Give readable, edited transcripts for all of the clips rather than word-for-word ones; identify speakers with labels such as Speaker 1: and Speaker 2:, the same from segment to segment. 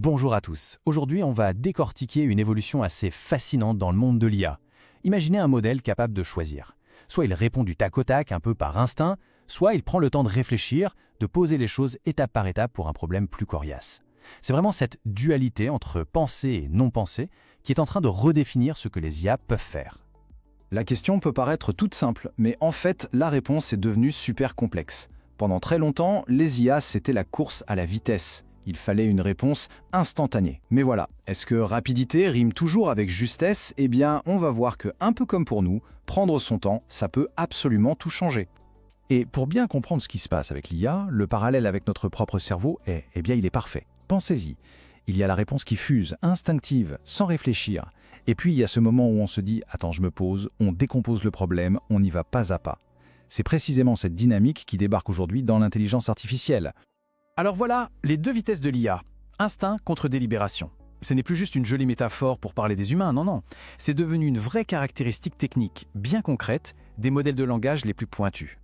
Speaker 1: Bonjour à tous. Aujourd'hui, on va décortiquer une évolution assez fascinante dans le monde de l'IA. Imaginez un modèle capable de choisir. Soit il répond du tac au tac, un peu par instinct, soit il prend le temps de réfléchir, de poser les choses étape par étape pour un problème plus coriace. C'est vraiment cette dualité entre pensée et non-pensée qui est en train de redéfinir ce que les IA peuvent faire.
Speaker 2: La question peut paraître toute simple, mais en fait, la réponse est devenue super complexe. Pendant très longtemps, les IA, c'était la course à la vitesse. Il fallait une réponse instantanée. Mais voilà, est-ce que rapidité rime toujours avec justesse? Eh bien, on va voir que, un peu comme pour nous, prendre son temps, ça peut absolument tout changer.
Speaker 1: Et pour bien comprendre ce qui se passe avec l'IA, le parallèle avec notre propre cerveau il est parfait. Pensez-y. Il y a la réponse qui fuse, instinctive, sans réfléchir. Et puis il y a ce moment où on se dit « Attends, je me pose », on décompose le problème, on y va pas à pas. C'est précisément cette dynamique qui débarque aujourd'hui dans l'intelligence artificielle. Alors voilà, les deux vitesses de l'IA, instinct contre délibération. Ce n'est plus juste une jolie métaphore pour parler des humains, non. C'est devenu une vraie caractéristique technique, bien concrète, des modèles de langage les plus pointus.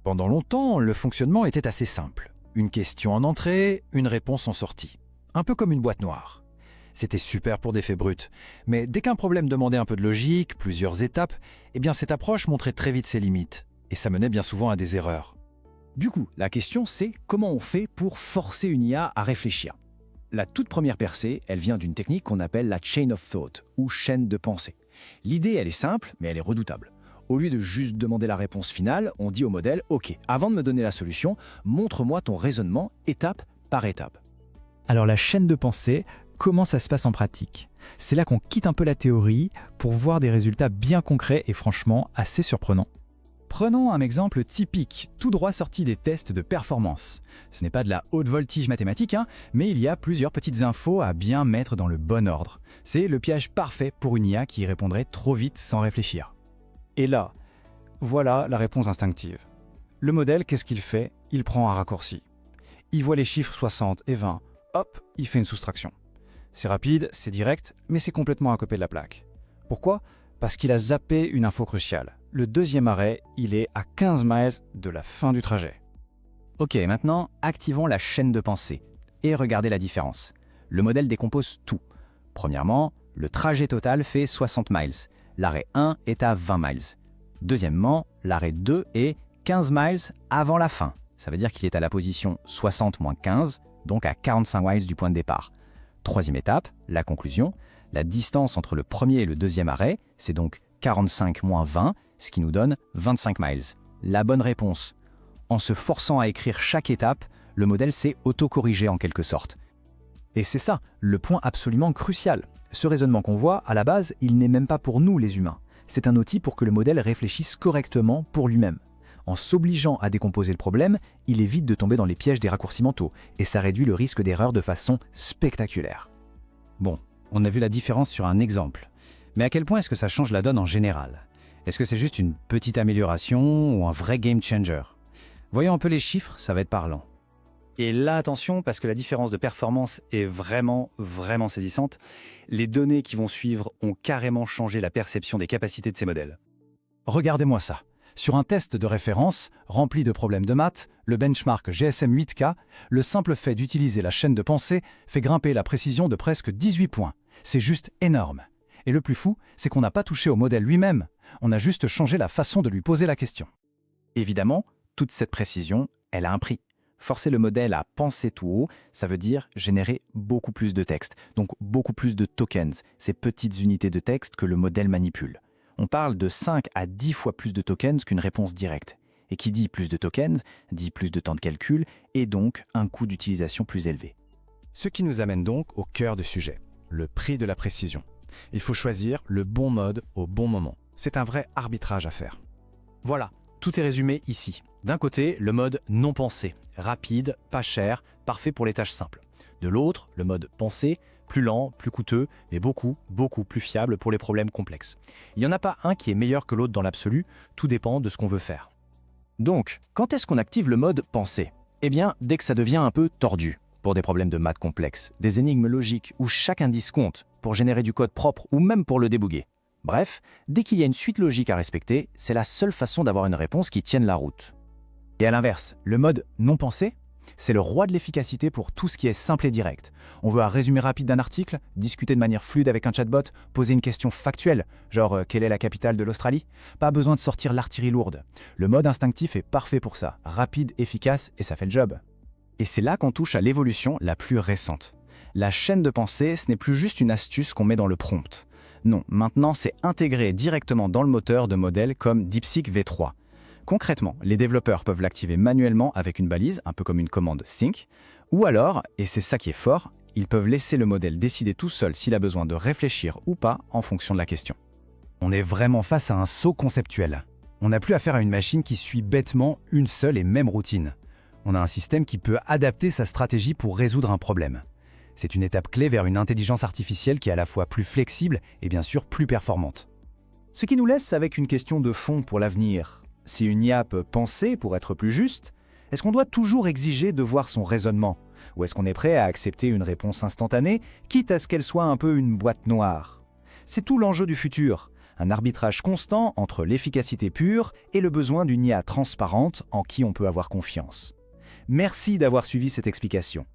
Speaker 1: Pendant longtemps, le fonctionnement était assez simple. Une question en entrée, une réponse en sortie. Un peu comme une boîte noire. C'était super pour des faits bruts. Mais dès qu'un problème demandait un peu de logique, plusieurs étapes, cette approche montrait très vite ses limites. Et ça menait bien souvent à des erreurs. Du coup, la question c'est comment on fait pour forcer une IA à réfléchir. La toute première percée, elle vient d'une technique qu'on appelle la chain of thought, ou chaîne de pensée. L'idée, elle est simple, mais elle est redoutable. Au lieu de juste demander la réponse finale, on dit au modèle « Ok, avant de me donner la solution, montre-moi ton raisonnement étape par étape. »
Speaker 3: Alors la chaîne de pensée, comment ça se passe en pratique? C'est là qu'on quitte un peu la théorie pour voir des résultats bien concrets et franchement assez surprenants.
Speaker 1: Prenons un exemple typique, tout droit sorti des tests de performance. Ce n'est pas de la haute voltige mathématique, mais il y a plusieurs petites infos à bien mettre dans le bon ordre. C'est le piège parfait pour une IA qui répondrait trop vite sans réfléchir.
Speaker 3: Et là, voilà la réponse instinctive. Le modèle, qu'est-ce qu'il fait? Il prend un raccourci. Il voit les chiffres 60 et 20, hop, il fait une soustraction. C'est rapide, c'est direct, mais c'est complètement à côté de la plaque. Pourquoi? Parce qu'il a zappé une info cruciale. Le deuxième arrêt, il est à 15 miles de la fin du trajet.
Speaker 1: Ok, maintenant, activons la chaîne de pensée et regardez la différence. Le modèle décompose tout. Premièrement, le trajet total fait 60 miles. L'arrêt 1 est à 20 miles. Deuxièmement, l'arrêt 2 est 15 miles avant la fin. Ça veut dire qu'il est à la position 60 moins 15, donc à 45 miles du point de départ. Troisième étape, la conclusion. La distance entre le premier et le deuxième arrêt, c'est donc 45 moins 20, ce qui nous donne 25 miles. La bonne réponse. En se forçant à écrire chaque étape, le modèle s'est autocorrigé en quelque sorte.
Speaker 3: Et c'est ça, le point absolument crucial. Ce raisonnement qu'on voit, à la base, il n'est même pas pour nous les humains. C'est un outil pour que le modèle réfléchisse correctement pour lui-même. En s'obligeant à décomposer le problème, il évite de tomber dans les pièges des raccourcis mentaux, et ça réduit le risque d'erreur de façon spectaculaire.
Speaker 1: Bon, on a vu la différence sur un exemple. Mais à quel point est-ce que ça change la donne en général? Est-ce que c'est juste une petite amélioration ou un vrai game changer? Voyons un peu les chiffres, ça va être parlant. Et là, attention, parce que la différence de performance est vraiment saisissante. Les données qui vont suivre ont carrément changé la perception des capacités de ces modèles. Regardez-moi ça. Sur un test de référence, rempli de problèmes de maths, le benchmark GSM 8K, le simple fait d'utiliser la chaîne de pensée fait grimper la précision de presque 18 points. C'est juste énorme. Et le plus fou, c'est qu'on n'a pas touché au modèle lui-même, on a juste changé la façon de lui poser la question. Évidemment, toute cette précision, elle a un prix. Forcer le modèle à penser tout haut, ça veut dire générer beaucoup plus de texte, donc beaucoup plus de tokens, ces petites unités de texte que le modèle manipule. On parle de 5 à 10 fois plus de tokens qu'une réponse directe. Et qui dit plus de tokens, dit plus de temps de calcul et donc un coût d'utilisation plus élevé. Ce qui nous amène donc au cœur du sujet, le prix de la précision. Il faut choisir le bon mode au bon moment. C'est un vrai arbitrage à faire. Voilà, tout est résumé ici. D'un côté, le mode non pensé, rapide, pas cher, parfait pour les tâches simples. De l'autre, le mode pensé, plus lent, plus coûteux, mais beaucoup plus fiable pour les problèmes complexes. Il n'y en a pas un qui est meilleur que l'autre dans l'absolu, tout dépend de ce qu'on veut faire. Donc, quand est-ce qu'on active le mode pensée? Eh bien, dès que ça devient un peu tordu, pour des problèmes de maths complexes, des énigmes logiques où chaque indice compte, pour générer du code propre ou même pour le débugger. Bref, dès qu'il y a une suite logique à respecter, c'est la seule façon d'avoir une réponse qui tienne la route. Et à l'inverse, le mode non pensé?
Speaker 2: C'est le roi de l'efficacité pour tout ce qui est simple et direct. On veut un résumé rapide d'un article, discuter de manière fluide avec un chatbot, poser une question factuelle, genre quelle est la capitale de l'Australie? Pas besoin de sortir l'artillerie lourde. Le mode instinctif est parfait pour ça, rapide, efficace et ça fait le job.
Speaker 3: Et c'est là qu'on touche à l'évolution la plus récente. La chaîne de pensée, ce n'est plus juste une astuce qu'on met dans le prompt. Non, maintenant c'est intégré directement dans le moteur de modèles comme DeepSeek V3. Concrètement, les développeurs peuvent l'activer manuellement avec une balise, un peu comme une commande sync, ou alors, et c'est ça qui est fort, ils peuvent laisser le modèle décider tout seul s'il a besoin de réfléchir ou pas en fonction de la question.
Speaker 1: On est vraiment face à un saut conceptuel. On n'a plus affaire à une machine qui suit bêtement une seule et même routine. On a un système qui peut adapter sa stratégie pour résoudre un problème. C'est une étape clé vers une intelligence artificielle qui est à la fois plus flexible et bien sûr plus performante.
Speaker 2: Ce qui nous laisse avec une question de fond pour l'avenir. Si une IA peut penser pour être plus juste, est-ce qu'on doit toujours exiger de voir son raisonnement? Ou est-ce qu'on est prêt à accepter une réponse instantanée, quitte à ce qu'elle soit un peu une boîte noire? C'est tout l'enjeu du futur, un arbitrage constant entre l'efficacité pure et le besoin d'une IA transparente en qui on peut avoir confiance. Merci d'avoir suivi cette explication.